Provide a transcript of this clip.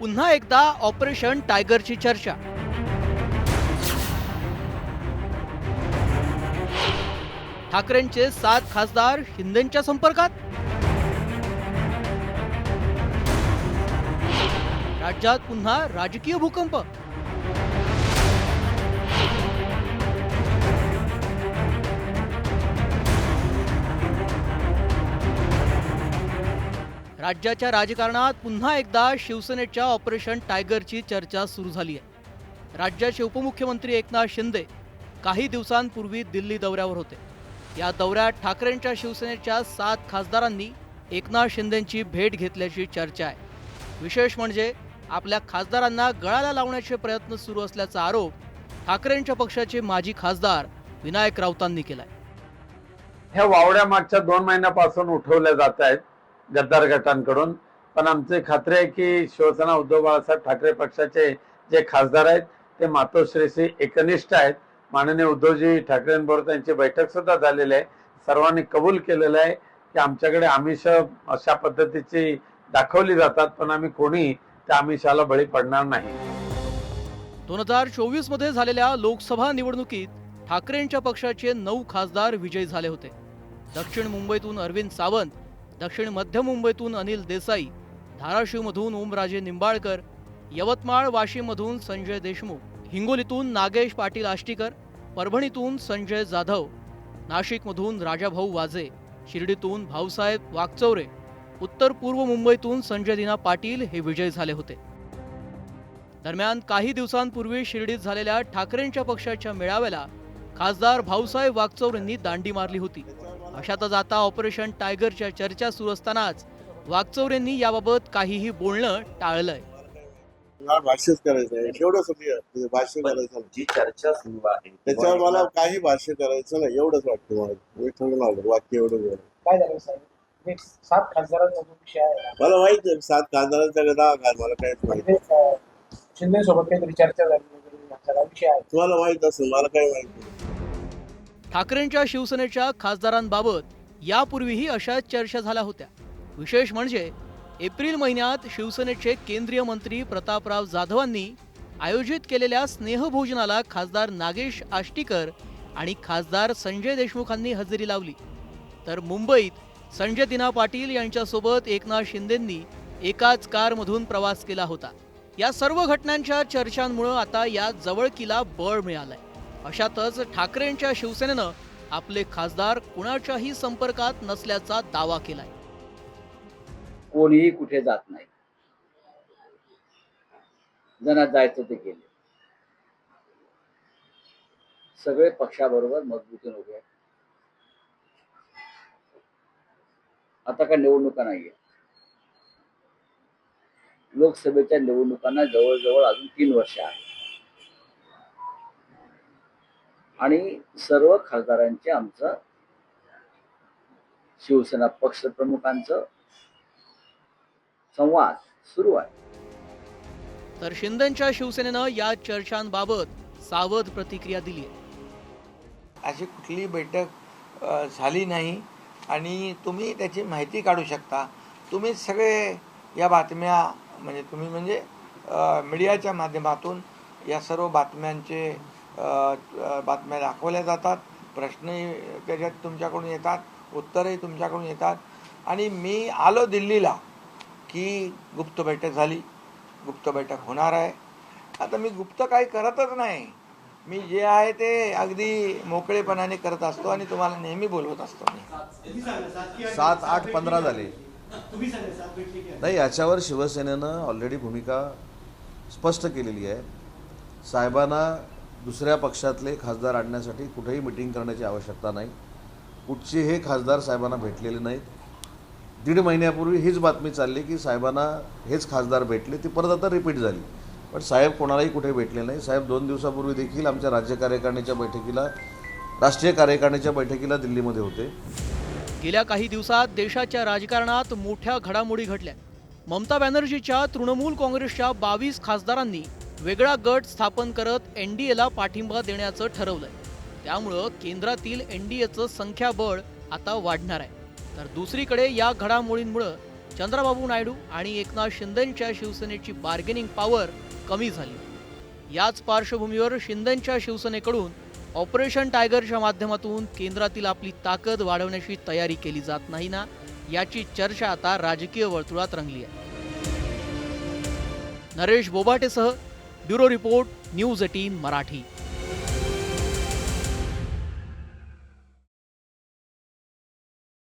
पुन्हा एकदा ऑपरेशन टायगरची चर्चा. ठाकरेंचे 7 खासदार शिंदेंच्या संपर्कात. राज्यात पुन्हा राजकीय भूकंप. राज्याच्या राजकारणात पुन्हा एकदा शिवसेनेच्या ऑपरेशन टायगरची चर्चा सुरू झाली आहे. राज्याचे उपमुख्यमंत्री एकनाथ शिंदे काही दिवसांपूर्वी दिल्ली दौऱ्यावर होते. या दौऱ्यात ठाकरेंच्या शिवसेनेच्या 7 खासदारांनी एकनाथ शिंदेंची भेट घेतल्याची चर्चा आहे. विशेष म्हणजे आपल्या खासदारांना गळाला लावण्याचे प्रयत्न सुरू असल्याचा आरोप ठाकरेंच्या पक्षाचे माजी खासदार विनायक राऊतांनी केलाय. ह्या वावड्या मागच्या 2 महिन्यापासून उठवल्या जात आहेत गद्दार गटांकडून. पण आमची खात्री आहे की शिवसेना उद्धव बाळासाहेब ठाकरे पक्षाचे जे खासदार आहेत ते मातोश्रीशी एकनिष्ठ आहेत. माननीय उद्धवजी ठाकरेंबरोबर त्यांची बैठक सुद्धा झालेली आहे. सर्वांनी कबूल केलेलं आहे की आमच्याकडे आमिष अशा पद्धतीची दाखवली जातात, पण आम्ही कोणी त्या आमिषाला बळी पडणार नाही. 2024 मध्ये झालेल्या लोकसभा निवडणुकीत ठाकरेंच्या पक्षाचे 9 खासदार विजयी झाले होते. दक्षिण मुंबईतून अरविंद सावंत, दक्षिण मध्य मुंबईतून अनिल देसाई, धाराशिवमधून ओमराजे निंबाळकर, यवतमाळ वाशिममधून संजय देशमुख, हिंगोलीतून नागेश पाटील आष्टीकर, परभणीतून संजय जाधव, नाशिकमधून राजाभाऊ वाजे, शिर्डीतून भाऊसाहेब वागचौरे, उत्तर पूर्व मुंबईतून संजय दिना पाटील हे विजयी झाले होते. दरम्यान काही दिवसांपूर्वी शिर्डीत झालेल्या ठाकरेंच्या पक्षाच्या मेळाव्याला खासदार भाऊसाहेब वागचौरेंनी दांडी मारली होती. अशातच आता ऑपरेशन टायगरच्या चर्चा सुरू असतानाच वागचौरेंनी याबाबत काहीही बोलणं टाळलंय. भाष्यच करायचं आहे, एवढंच भाष्य करायचं. जी चर्चा सुरू आहे त्याच्यावर मला काही भाष्य करायचं नाही, एवढंच वाटतं मला. मी ठरवून आलो वाक्य एवढं बोल. काय झालं साहेब, 7 खासदारांचा विषय आहे. मला माहित आहे 7 खासदारांचा दहा काय मला काहीच माहिती. शिंदे सोबत काहीतरी चर्चा झाली वगैरे असा विषय आहे. तुम्हाला माहित असेल, मला काही माहिती नाही. ठाकरेंच्या शिवसेनेच्या खासदारांबाबत यापूर्वीही अशाच चर्चा झाल्या होत्या. विशेष म्हणजे एप्रिल महिन्यात शिवसेनेचे केंद्रीय मंत्री प्रतापराव जाधवांनी आयोजित केलेल्या स्नेहभोजनाला खासदार नागेश आष्टीकर आणि खासदार संजय देशमुखांनी हजेरी लावली. तर मुंबईत संजय दिना पाटील यांच्यासोबत एकनाथ शिंदेंनी एकाच कारमधून प्रवास केला होता. या सर्व घटनांच्या चर्चांमुळे आता या जवळकीला बळ मिळालंय. अशातच ठाकरेंच्या शिवसेनेनं आपले खासदार कुणाच्याही संपर्कात नसल्याचा दावा केलाय. कोणीही कुठे जात नाही. ज्यांना जायचं ते गेले. सगळे पक्षाबरोबर मजबूतीने उभे आहेत. आता काय निवडणुका नाहीये. लोकसभेच्या निवडणुकांना जवळजवळ अजून 3 वर्ष आहे आणि सर्व खासदारांचे आमचं शिवसेना पक्ष प्रमुखांचं संवाद सुरू आहे. तर शिंदेंच्या शिवसेनेनं या चर्चांबाबत सावध प्रतिक्रिया दिली आहे. अशी कुठली बैठक झाली नाही आणि तुम्ही त्याची माहिती काढू शकता. तुम्ही सगळे या बातम्या तुम्ही मीडियाच्या माध्यमातून या सर्व बातम्यांचे बातम्या दाखवल्या जातात. प्रश्नही त्याच्यात तुमच्याकडून येतात, उत्तरही तुमच्याकडून येतात. आणि मी आलो दिल्लीला की गुप्त बैठक झाली, गुप्त बैठक होणार आहे. आता मी गुप्त काही करतच नाही. मी जे आहे ते अगदी मोकळेपणाने करत असतो आणि तुम्हाला नेहमी बोलवत असतो. मी 7, 8, 15 झाले नाही. याच्यावर शिवसेनेनं ऑलरेडी भूमिका स्पष्ट केलेली आहे. साहेबांना दुसऱ्या पक्षातले खासदार आणण्यासाठी कुठेही मिटिंग करण्याची आवश्यकता नाही. कुठचे हे खासदार साहेबांना भेटलेले नाहीत. 1.5 महिन्यापूर्वी हीच बातमी चालली की साहेबांना हेच खासदार भेटले, ती परत आता रिपीट झाली. पण साहेब कोणालाही कुठे भेटले नाही. साहेब 2 दिवसापूर्वी देखील आमच्या राज्य कार्यकारिणीच्या बैठकीला, राष्ट्रीय कार्यकारिणीच्या बैठकीला दिल्लीमध्ये होते. गेल्या काही दिवसात देशाच्या राजकारणात मोठ्या घडामोडी घडल्या. ममता बॅनर्जीच्या तृणमूल काँग्रेसच्या 22 खासदारांनी वेगळा गट स्थापन करत एनडीएला पाठिंबा देण्याचं ठरवलंय. त्यामुळं केंद्रातील एनडीएचं संख्याबळ आता वाढणार आहे. तर दुसरीकडे या घडामोडींमुळे चंद्रबाबू नायडू आणि एकनाथ शिंदेंच्या शिवसेनेची बार्गेनिंग पॉवर कमी झाली। याच पार्श्वभूमीवर शिंदेंच्या शिवसेनेकडून ऑपरेशन टायगरच्या माध्यमातून केंद्रातील आपली ताकद वाढवण्याची तयारी केली जात नाही ना, याची चर्चा आता राजकीय वर्तुळात रंगली आहे। नरेश बोबाटेसह ब्युरो रिपोर्ट, न्यूज 18 मराठी।